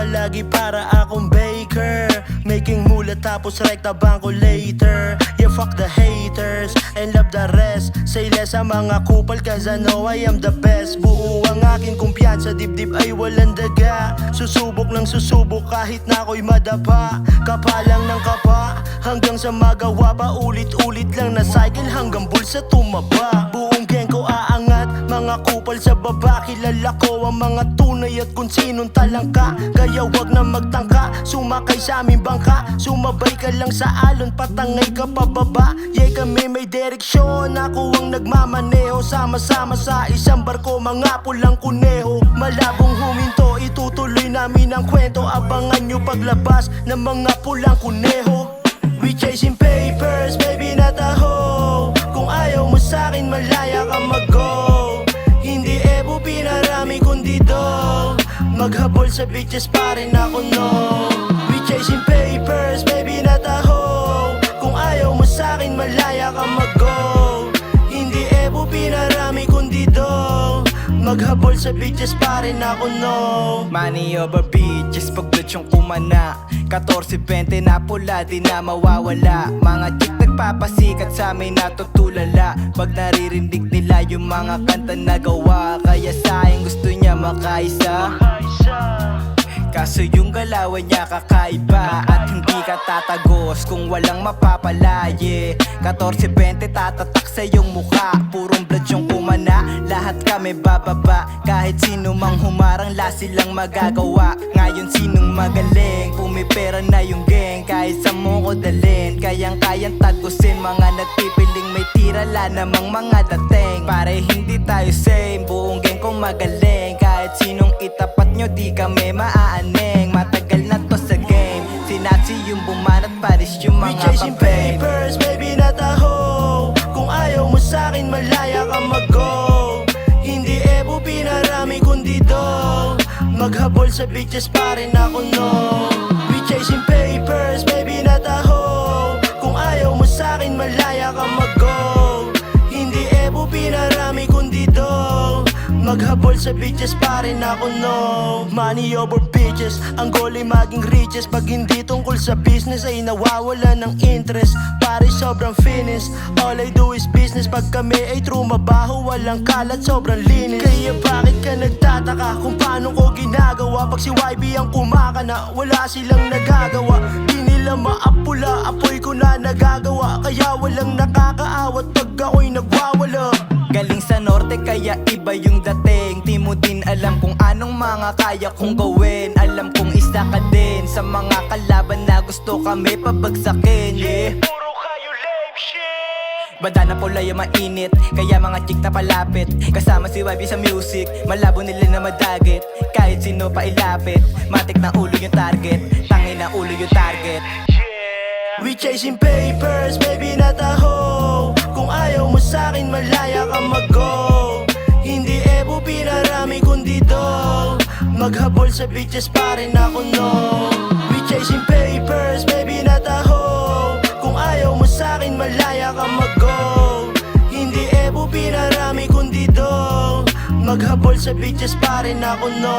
palagi para akong baker. Making mula tapos rekta bangko later. Yeah, fuck the haters and love the rest. Say less sa mga kupal cause I know I am the best. Buo ang aking kumpiyansa, dibdib ay walang daga. Susubok ng susubok kahit na ako'y madapa. Kapalang ng kapa hanggang sa magawa pa. Ulit-ulit lang na cycle hanggang bulsa tumaba. Buong gang ko aangat, mga kupal sa baba. Kilala ko ang mga tunay at kung sinong talangka. Kaya wag na magtangka, sumakay sa aming bangka. Sumabay ka lang sa alon, patangay ka pababa. Yeah, kami may direksyon, ako ang nagmamaneho. Sama-sama sa isang barko, mga pulang kuneho. Malabong huminto, itutuloy namin ang kwento. Abangan nyo paglabas ng mga pulang kuneho. We chasing papers, baby not a hoe. Kung ayaw mo sa'kin, malaya ka mag-go. Hindi ebo pinarami kundi do. Maghabol sa bitches pa rin ako no. We chasing papers, baby not a hoe. Kung ayaw mo sa'kin, malaya ka mag-go. Hindi ebo pinarami kundi do. Maghabol sa bitches pa rin ako no. Money over bitches, pagdot yung kumana. 14-20 na pula, di na mawawala. Mga chick nagpapasikat sa amin natutulala. Pag naririnig nila yung mga kanta na gawa. Kaya sayang gusto niya makaisa. Kaso yung galawan niya kakaiba. At hindi ka tatagos kung walang mapapala, yeah. 14-20 tatatak sa iyong mukha. Purong blood yung kumana, lahat kami bababa. Kahit sino mang humarang, la silang magagawa. Ngayon sinong magaling, pumipera na yung gang. Kahit sa mo ko dalhin, kayang-kayang tagusin. Mga nagpipiling may tirala namang mga dating. Pare hindi tayo same, buong gang kong magaling. Kahit sinong itapat nyo, di kami maaaning. Matagal na to sa game, sinatsi yung bumanat, paris yung mga we chasing papers, baby not a hoe. Kung ayaw mo sa'kin, malaya ka mag-go. Hindi ebo pinarami kundi do. Maghabol sa bitches pa rin ako no. We chasing papers, baby not a hoe. Kung ayaw mo sa'kin, malaya ka mag-go. Hindi ebo pinarami kundi do. Maghabol sa bitches pa rin ako no. Money over bitches, ang goal ay maging riches. Pag hindi tungkol sa business ay nawawala ng interest. Pare sobrang finish, all I do is business. Pag kami ay true mabaho, walang kalat, sobrang linis. Kaya bakit ka nagtataka kung paano ko ginagawa? Pag si YB ang kumakana, wala silang nagagawa. Di nila maapula, apoy ko na nagagawa. Kaya walang nakakaawat pag ako'y nagwawala. Galing sa norte kaya iba yung dating. Di mo din alam kung anong mga kaya kong gawin. Alam kong isa ka din sa mga kalaban na gusto kami pabagsakin, yeah. Puro kayo lame shit. Bada na pula yung mainit, kaya mga chick na palapit. Kasama si YB sa music, malabo nila na madagit. Kahit sino pa ilapit, matik na ulo yung target. Tangin na ulo yung target. We chasing papers, baby not a hoe. Kung ayaw mo sa'kin, malaya ka mag-go. Hindi ebo pinarami kundi do. Maghabol sa bitches pa rin ako no. We chasing papers, baby not a hoe. Kung ayaw mo sa'kin, malaya ka mag-go. Hindi ebo pinarami kundi do. Maghabol sa bitches pa rin ako no.